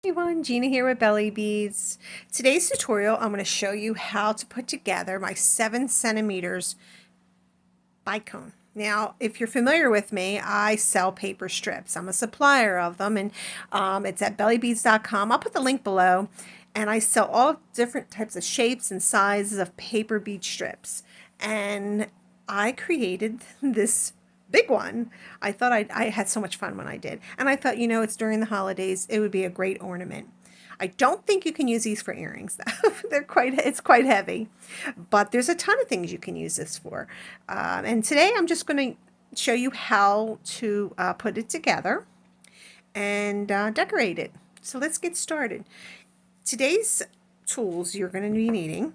Everyone, Gina here with Belly Beads. Today's tutorial, I'm going to show you how to put together my 7 centimeters Bicone. Now, if you're familiar with me, I sell paper strips. I'm a supplier of them, and it's at bellybeads.com. I'll put the link below, and I sell all different types of shapes and sizes of paper bead strips. And I created this big one. I thought I had so much fun when I did. And I thought, it's during the holidays, it would be a great ornament. I don't think you can use these for earrings though. It's quite heavy, but there's a ton of things you can use this for. And today I'm just going to show you how to put it together and decorate it. So let's get started. Today's tools you're going to be needing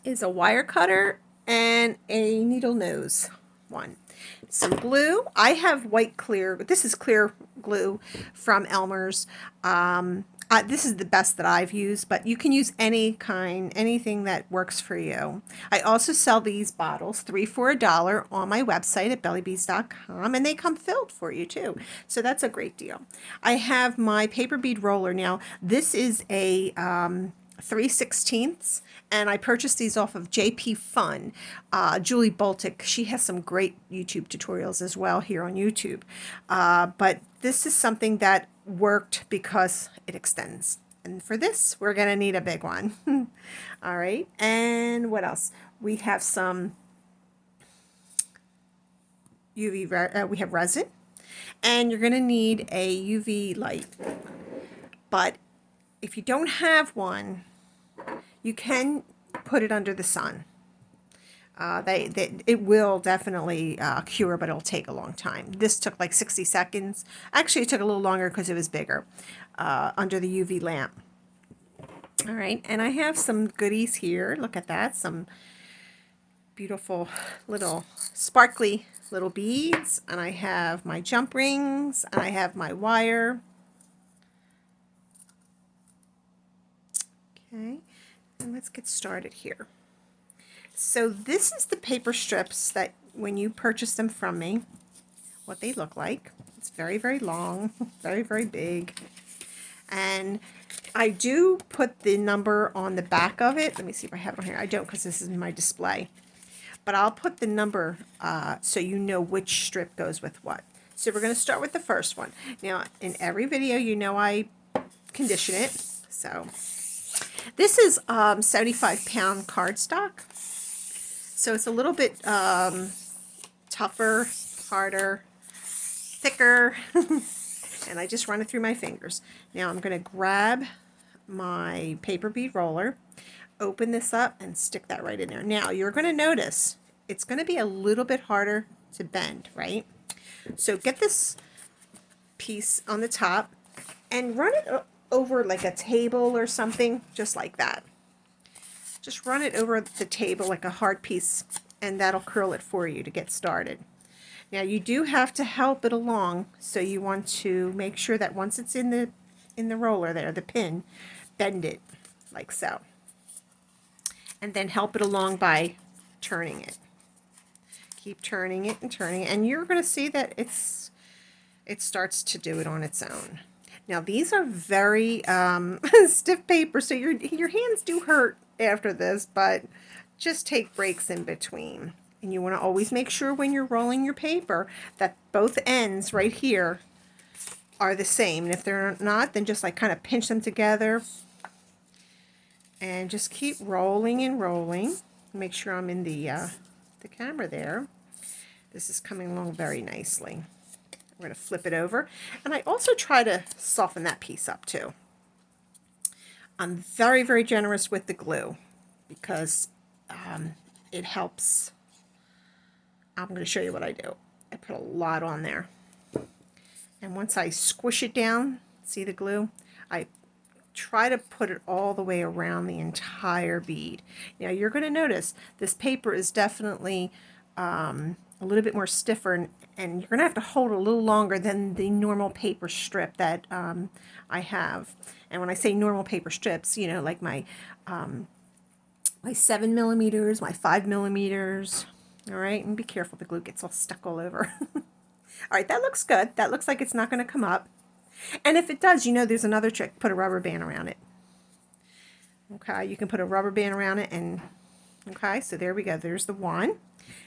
is a wire cutter and a needle nose one. Some glue. I have white clear. This is clear glue from Elmer's. This is the best that I've used, but you can use any kind, anything that works for you. I also sell these bottles, 3 for $1 on my website at bellybeads.com, and they come filled for you too. So that's a great deal. I have my paper bead roller. Now, this is a 3/16, and I purchased these off of JP Fun. Julie Boltic, she has some great YouTube tutorials as well here on YouTube. But this is something that worked because it extends. And for this, we're going to need a big one. All right. And what else? We have some we have resin, and you're going to need a UV light. But if you don't have one, you can put it under the sun. It will definitely cure, but it'll take a long time. This took like 60 seconds. Actually, it took a little longer because it was bigger under the UV lamp. All right, and I have some goodies here. Look at that. Some beautiful little sparkly little beads. And I have my jump rings, and I have my wire. Okay, and let's get started here. So this is the paper strips that when you purchase them from me, what they look like. It's very, very long, very, very big. And I do put the number on the back of it. Let me see if I have it on here. I don't, because this is my display. But I'll put the number so you know which strip goes with what. So we're going to start with the first one. Now, in every video, I condition it. So this is 75-pound cardstock. So it's a little bit tougher, harder, thicker, and I just run it through my fingers. Now I'm going to grab my paper bead roller, open this up, and stick that right in there. Now you're going to notice it's going to be a little bit harder to bend, right? So get this piece on the top and run it over like a table or something, just like that. Just run it over the table like a hard piece, and that'll curl it for you to get started. Now you do have to help it along, so you want to make sure that once it's in the roller there, the pin, bend it like so. And then help it along by turning it. Keep turning it and turning it, and you're going to see that it starts to do it on its own. Now these are very stiff paper, so your hands do hurt after this, but just take breaks in between. And you want to always make sure when you're rolling your paper that both ends right here are the same. And if they're not, then just like kind of pinch them together and just keep rolling and rolling. Make sure I'm in the camera there. This is coming along very nicely. I'm going to flip it over, and I also try to soften that piece up too. I'm very, very generous with the glue because it helps. I'm going to show you what I do. I put a lot on there, and once I squish it down, see the glue? I try to put it all the way around the entire bead. Now you're going to notice this paper is definitely a little bit more stiffer, and you're going to have to hold it a little longer than the normal paper strip that I have. And when I say normal paper strips, like my 7 millimeters, my 5 millimeters. All right, and be careful, the glue gets all stuck all over. All right, that looks good. That looks like it's not going to come up. And if it does, you know there's another trick. Put a rubber band around it. Okay, you can put a rubber band around it and, okay, so there we go. There's the one.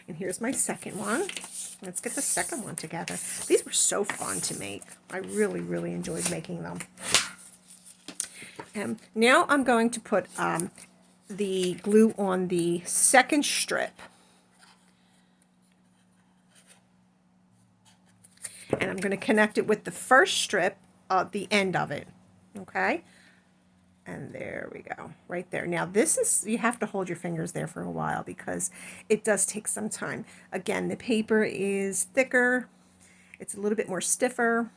And here's my second one. Let's get the second one together. These were so fun to make. I really, really enjoyed making them. And now I'm going to put the glue on the second strip. And I'm going to connect it with the first strip at the end of it. Okay? And there we go, right there. Now this is, you have to hold your fingers there for a while because it does take some time. Again, the paper is thicker. It's a little bit more stiffer.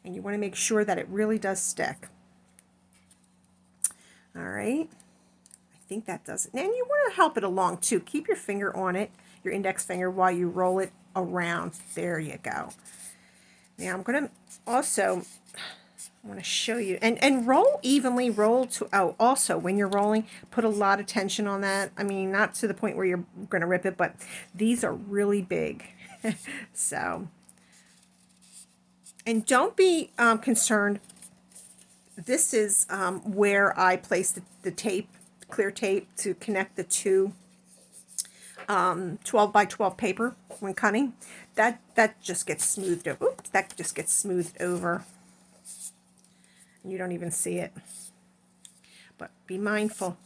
And you want to make sure that it really does stick. All right. I think that does it. And you want to help it along too. Keep your finger on it, your index finger, while you roll it around. There you go. Now I'm going to also, I want to show you, and roll evenly, roll to, oh, also when you're rolling, put a lot of tension on that. I mean, not to the point where you're going to rip it, but these are really big. So, and don't be concerned. This is where I placed the tape, clear tape, to connect the two 12 by 12 paper when cutting. That just gets smoothed over. Oops, that just gets smoothed over. You don't even see it. But be mindful.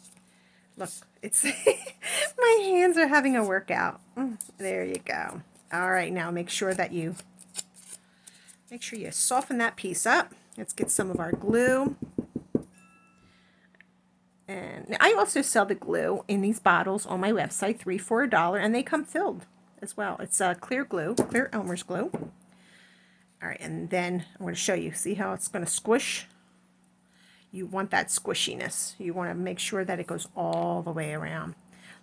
Look, it's my hands are having a workout. There you go. All right, now make sure you soften that piece up. Let's get some of our glue. And I also sell the glue in these bottles on my website, 3 for $1, and they come filled as well. It's clear glue, clear Elmer's glue. All right, and then I'm going to show you. See how it's going to squish? You want that squishiness. You want to make sure that it goes all the way around.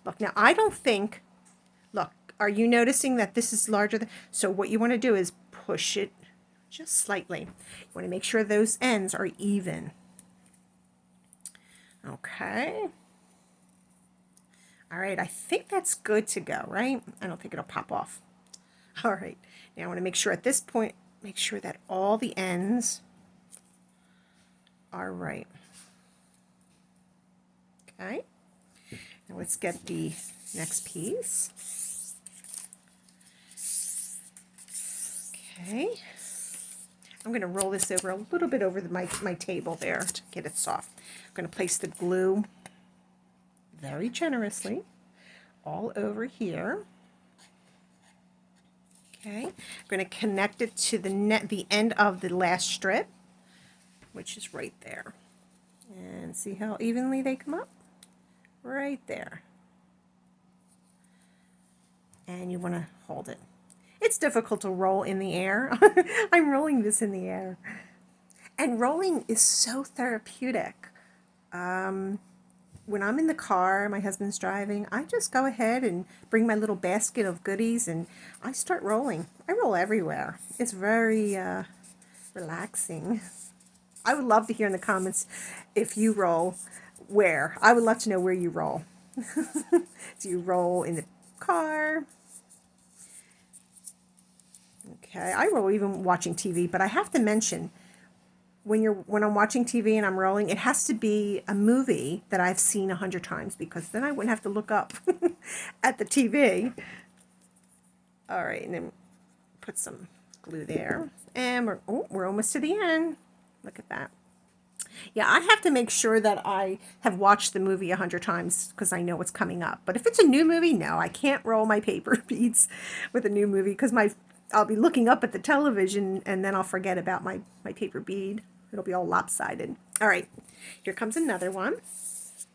Look, now I don't think, look, are you noticing that this is larger than, so what you want to do is push it just slightly. You want to make sure those ends are even. Okay. All right, I think that's good to go, right? I don't think it'll pop off. All right, now I want to make sure at this point, make sure that all the ends are right. Okay, now let's get the next piece. Okay, I'm going to roll this over a little bit over my table there to get it soft. I'm going to place the glue very generously all over here. Okay, I'm going to connect it to the end of the last strip, which is right there. And see how evenly they come up? Right there. And you want to hold it. It's difficult to roll in the air. I'm rolling this in the air. And rolling is so therapeutic. When I'm in the car, my husband's driving, I just go ahead and bring my little basket of goodies and I start rolling. I roll everywhere. It's very relaxing. I would love to hear in the comments if you roll where. I would love to know where you roll. Do you roll in the car? Okay, I roll even watching TV, but I have to mention, when I'm watching TV and I'm rolling, it has to be a movie that I've seen 100 times because then I wouldn't have to look up at the TV. All right, and then put some glue there. And we're almost to the end. Look at that. Yeah, I have to make sure that I have watched the movie 100 times because I know what's coming up. But if it's a new movie, no, I can't roll my paper beads with a new movie because I'll be looking up at the television and then I'll forget about my paper bead. It'll be all lopsided. All right, here comes another one.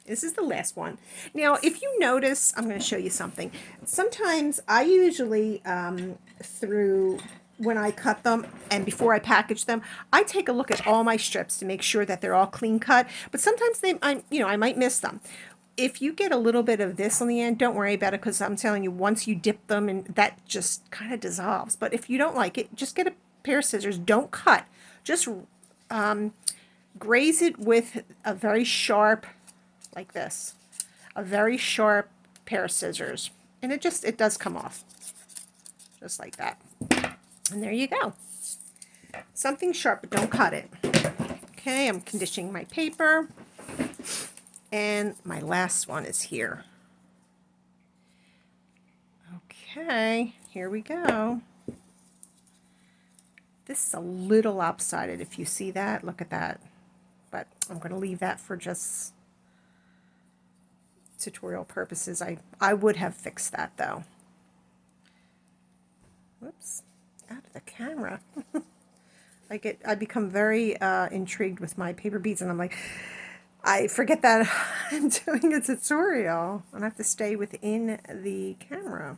This is the last one. Now, if you notice, I'm going to show you something. Sometimes I usually, when I cut them and before I package them, I take a look at all my strips to make sure that they're all clean cut. But sometimes I might miss them. If you get a little bit of this on the end, don't worry about it because I'm telling you, once you dip them, and that just kind of dissolves. But if you don't like it, just get a pair of scissors. Don't cut. Just graze it with a very sharp, like this, a very sharp pair of scissors, and it does come off, just like that. And there you go. Something sharp, but don't cut it. Okay, I'm conditioning my paper. And my last one is here. Okay, here we go. This is a little lopsided if you see that. Look at that. But I'm going to leave that for just tutorial purposes. I would have fixed that though. Whoops, out of the camera. I become very intrigued with my paper beads, and I'm like, I forget that I'm doing a tutorial and I have to stay within the camera.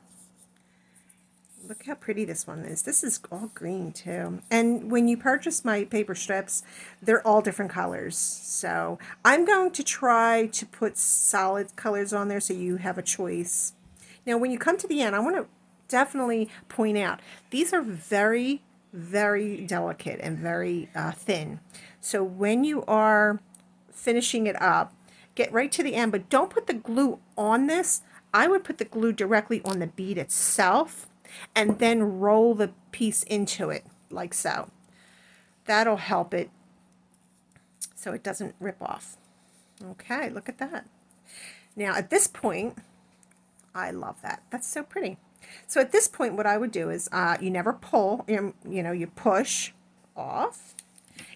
Look how pretty this one is. This is all green too. And when you purchase my paper strips, they're all different colors. So I'm going to try to put solid colors on there so you have a choice. Now when you come to the end, I want to definitely point out, these are very, very delicate and very thin. So when you are finishing it up, get right to the end, but don't put the glue on this. I would put the glue directly on the bead itself and then roll the piece into it like so. That'll help it so it doesn't rip off. Okay, look at that. Now at this point, I love that. That's so pretty. So at this point, what I would do is you never pull, you push off.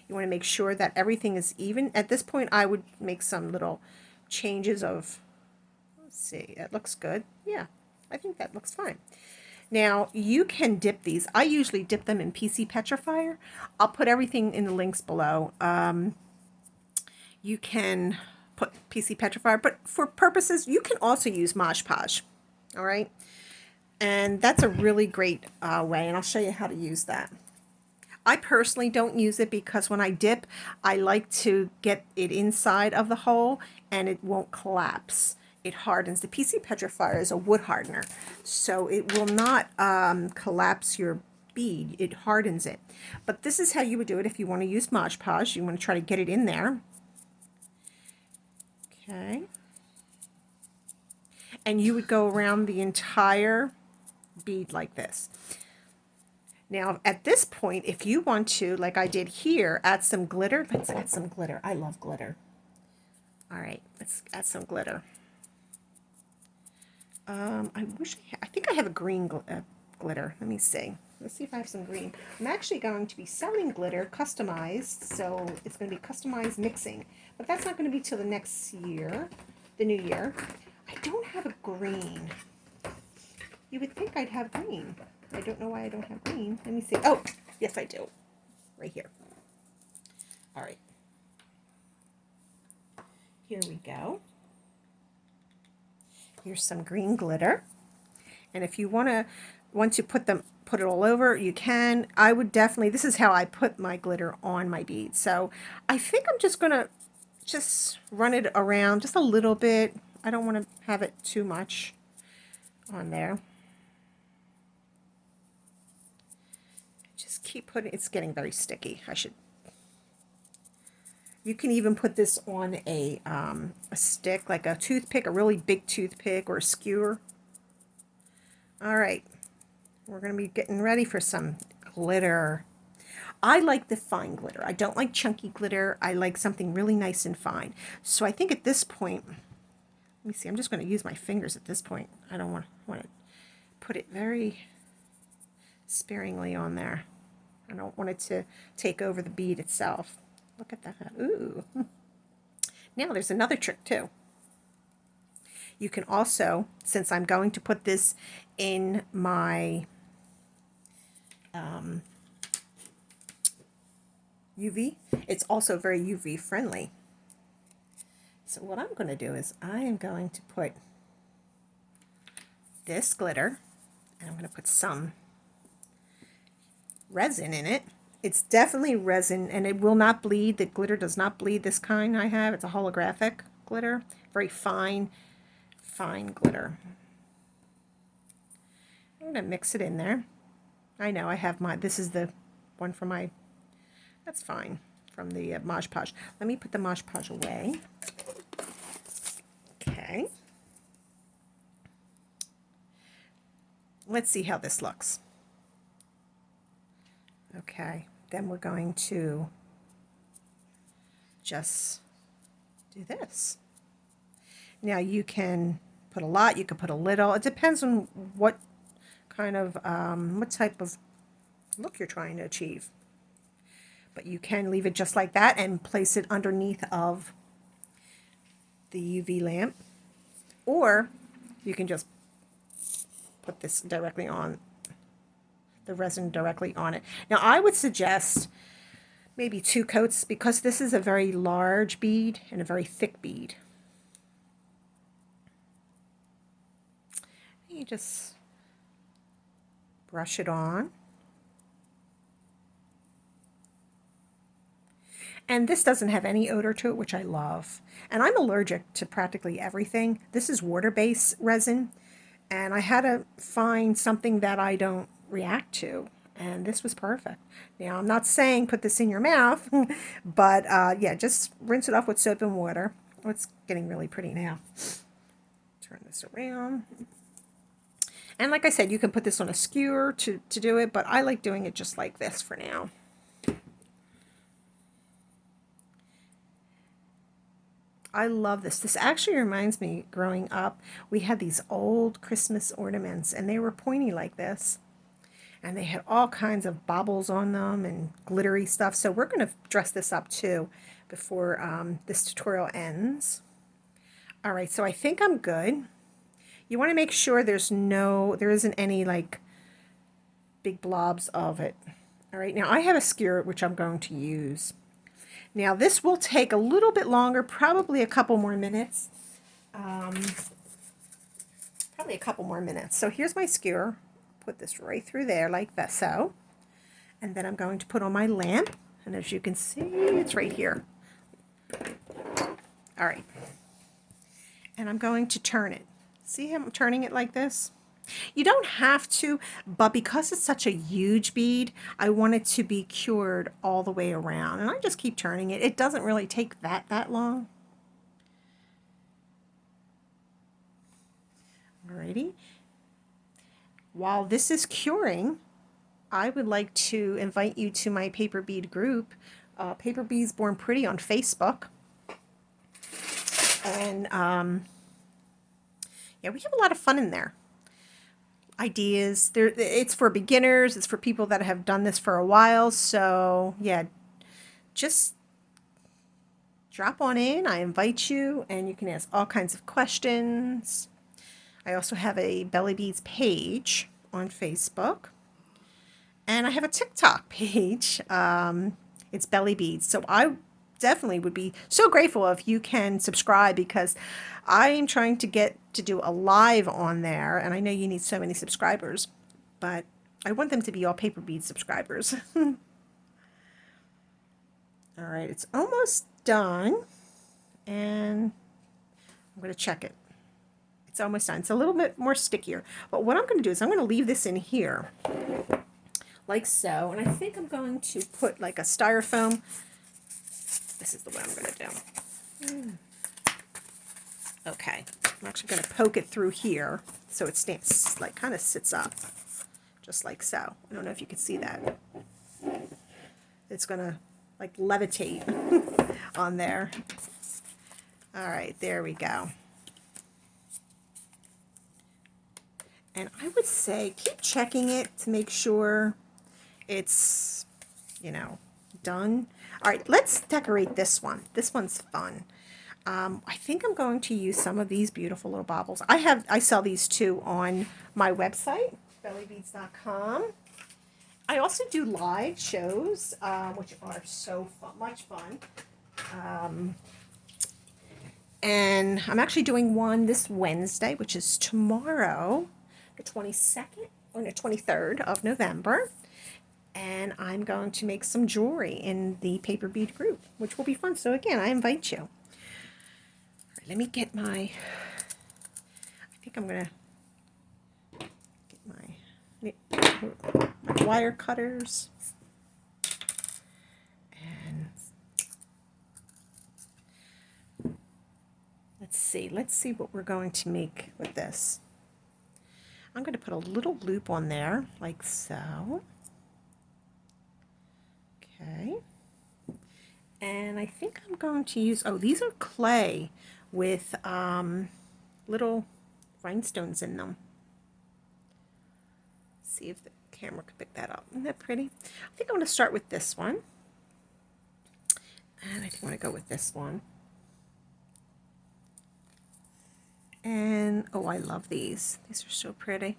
You want to make sure that everything is even. At this point, I would make some little changes of, let's see, it looks good. Yeah, I think that looks fine. Now, you can dip these. I usually dip them in PC Petrifier. I'll put everything in the links below. You can put PC Petrifier, but for purposes, you can also use Mod Podge. All right? And that's a really great way, and I'll show you how to use that. I personally don't use it because when I dip, I like to get it inside of the hole and it won't collapse. It hardens. The PC Petrifier is a wood hardener, so it will not collapse your bead. It hardens it. But this is how you would do it if you want to use Mod Podge. You want to try to get it in there. Okay. And you would go around the entire bead like this. Now, at this point, if you want to, like I did here, add some glitter. Let's add some glitter. I love glitter. All right, let's add some glitter. I think I have a green glitter. Let me see. Let's see if I have some green. I'm actually going to be selling glitter customized, so it's going to be customized mixing. But that's not going to be till the next year, the new year. I don't have a green. You would think I'd have green. I don't know why I don't have green. Let me see. Oh, yes, I do. Right here. All right. Here we go. Here's some green glitter. And if you want to put it all over, you can. I would definitely, this is how I put my glitter on my beads. So I think I'm just going to run it around just a little bit. I don't want to have it too much on there. Just keep putting, it's getting very sticky. You can even put this on a stick, like a toothpick, a really big toothpick or a skewer. All right, we're going to be getting ready for some glitter. I like the fine glitter. I don't like chunky glitter. I like something really nice and fine. So I think at this point, let me see, I'm just going to use my fingers at this point. I don't want to put it very sparingly on there. I don't want it to take over the bead itself. Look at that. Ooh. Now there's another trick too. You can also, since I'm going to put this in my UV, it's also very UV friendly. So what I'm going to do is I am going to put this glitter, and I'm going to put some resin in it. It's definitely resin, and it will not bleed. The glitter does not bleed. This kind I have, it's a holographic glitter, very fine glitter. I'm going to mix it in there. I know I have this is the one for my, that's fine, from the Mod Podge. Let me put the Mod Podge away. Okay. Let's see how this looks. Okay, then we're going to just do this. Now you can put a lot, you can put a little. It depends on what kind of, what type of look you're trying to achieve. But you can leave it just like that and place it underneath of the UV lamp. Or you can just put this directly on, the resin directly on it. Now I would suggest maybe 2 coats because this is a very large bead and a very thick bead. You just brush it on. And this doesn't have any odor to it, which I love. And I'm allergic to practically everything. This is water-based resin, and I had to find something that I don't react to, and this was perfect. Now, I'm not saying put this in your mouth, but yeah, just rinse it off with soap and water. Oh, it's getting really pretty now. Turn this around. And like I said, you can put this on a skewer to do it, but I like doing it just like this for now. I love this. This actually reminds me, growing up, we had these old Christmas ornaments, and they were pointy like this. And they had all kinds of baubles on them and glittery stuff. So we're going to dress this up too before this tutorial ends. All right, so I think I'm good. You want to make sure there isn't any like big blobs of it. All right, now I have a skewer which I'm going to use. Now this will take a little bit longer, probably a couple more minutes. Probably a couple more minutes. So here's my skewer. Put this right through there like that, so. And then I'm going to put on my lamp, and as you can see, it's right here. All right. And I'm going to turn it. See how I'm turning it like this? You don't have to, but because it's such a huge bead, I want it to be cured all the way around. And I just keep turning it. It doesn't really take that long. Alrighty. While this is curing, I would like to invite you to my paper bead group, Paper Beads Born Pretty on Facebook. And yeah, we have a lot of fun in there. Ideas. It's for beginners. It's for people that have done this for a while. So yeah, just drop on in. I invite you, and you can ask all kinds of questions. I also have a Belly Beads page on Facebook, and I have a TikTok page. It's Belly Beads. So I definitely would be so grateful if you can subscribe, because I'm trying to get to do a live on there, and I know you need so many subscribers, but I want them to be all Paper Bead subscribers. All right, it's almost done, and I'm going to check it. It's almost done. It's a little bit more stickier, but what I'm going to do is I'm going to leave this in here like so, and I think I'm going to put like a styrofoam. This is the way I'm going to do. Okay, I'm actually going to poke it through here so it stands, like kind of sits up, just like so. I don't know if you can see that. It's going to like levitate on there. All right, there we go. And I would say keep checking it to make sure it's, you know, done. All right, let's decorate this one. This one's fun. I think I'm going to use some of these beautiful little baubles. I sell these too on my website, bellybeads.com. I also do live shows, which are so much fun. And I'm actually doing one this Wednesday, which is tomorrow, the 22nd or the 23rd of November. And I'm going to make some jewelry in the Paper Bead group, which will be fun. So again, I invite you. All right, let me get my, I think I'm going to get my wire cutters. And let's see what we're going to make with this. I'm going to put a little loop on there, like so. Okay. And I think I'm going to use, oh, these are clay with little rhinestones in them. See if the camera can pick that up. Isn't that pretty? I think I'm going to start with this one. And I think I'm going to go with this one. And, oh, I love these. These are so pretty.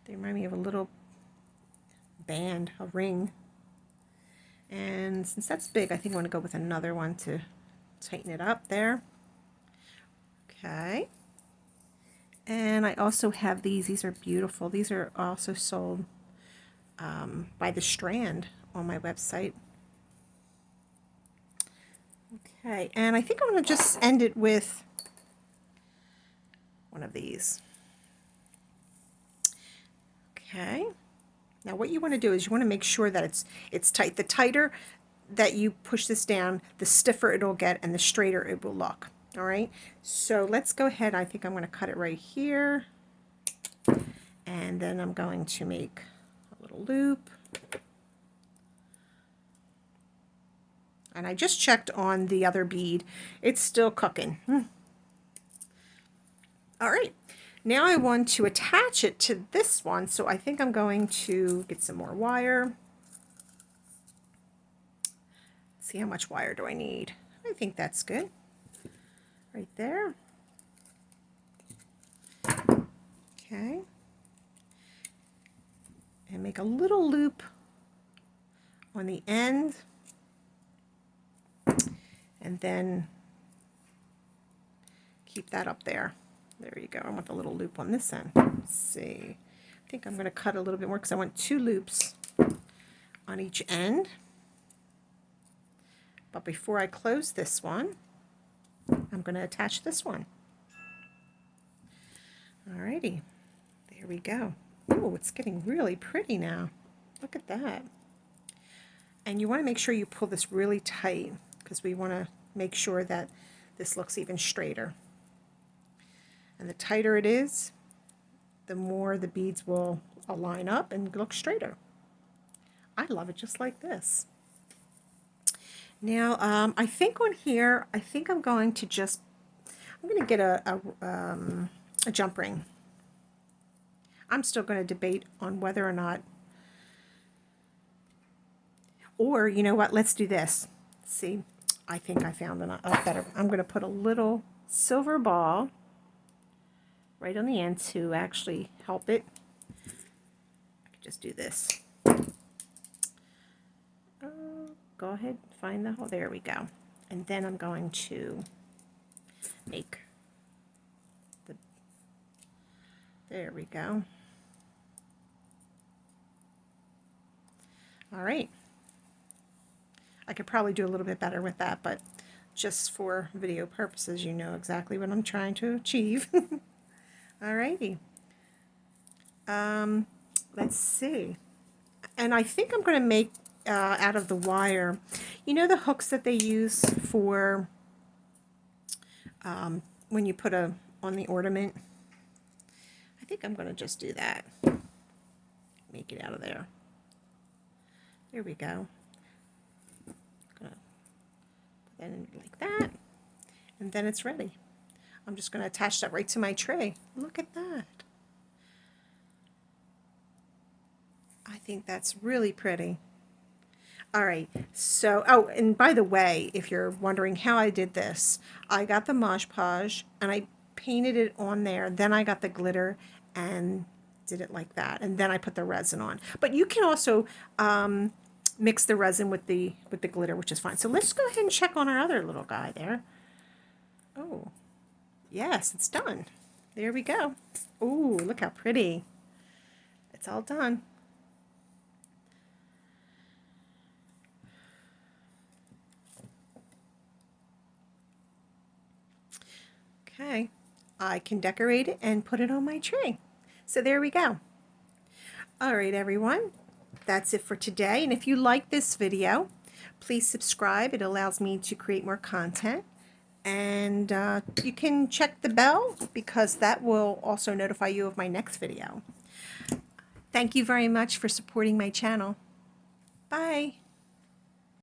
They remind me of a little band, a ring. And since that's big, I think I want to go with another one to tighten it up there. Okay. And I also have these. These are beautiful. These are also sold by the strand on my website. Okay, and I think I'm going to just end it with one of these. Okay. Now what you want to do is you want to make sure that it's tight. The tighter that you push this down, the stiffer it'll get and the straighter it will look. All right, so let's go ahead. I think I'm going to cut it right here. And then I'm going to make a little loop. And I just checked on the other bead. It's still cooking. All right, now I want to attach it to this one. So I think I'm going to get some more wire. See how much wire do I need? I think that's good. Right there. Okay. And make a little loop on the end. And then keep that up there. There you go. I want the little loop on this end. Let's see. I think I'm going to cut a little bit more because I want 2 loops on each end. But before I close this one, I'm going to attach this one. Alrighty, there we go. Oh, it's getting really pretty now. Look at that. And you want to make sure you pull this really tight because we want to make sure that this looks even straighter. And the tighter it is, the more the beads will align up and look straighter. I love it just like this. Now, I think on here, I think I'm going to get a jump ring. I'm still going to debate on whether or not, or you know what, let's do this. See, I think I found a better. I'm going to put a little silver ball right on the end to actually help it. I could just do this. Go ahead, find the hole. There we go. And then I'm going to make the, there we go. All right. I could probably do a little bit better with that, but just for video purposes, you know exactly what I'm trying to achieve. All righty. Let's see. And I think I'm going to make out of the wire, you know the hooks that they use for when you put on the ornament. I think I'm going to just do that. Make it out of there. There we go. Gonna put that in like that, and then it's ready. I'm just going to attach that right to my tray. Look at that. I think that's really pretty. All right, so, oh, and by the way, if you're wondering how I did this, I got the Mod Podge and I painted it on there. Then I got the glitter and did it like that. And then I put the resin on. But you can also mix the resin with the glitter, which is fine. So let's go ahead and check on our other little guy there. Oh, yes, it's done. There we go. Oh, look how pretty. It's all done. Okay, I can decorate it and put it on my tray. So there we go. All right, everyone, that's it for today. And if you like this video, please subscribe. It allows me to create more content. And you can check the bell because that will also notify you of my next video. Thank you very much for supporting my channel. Bye.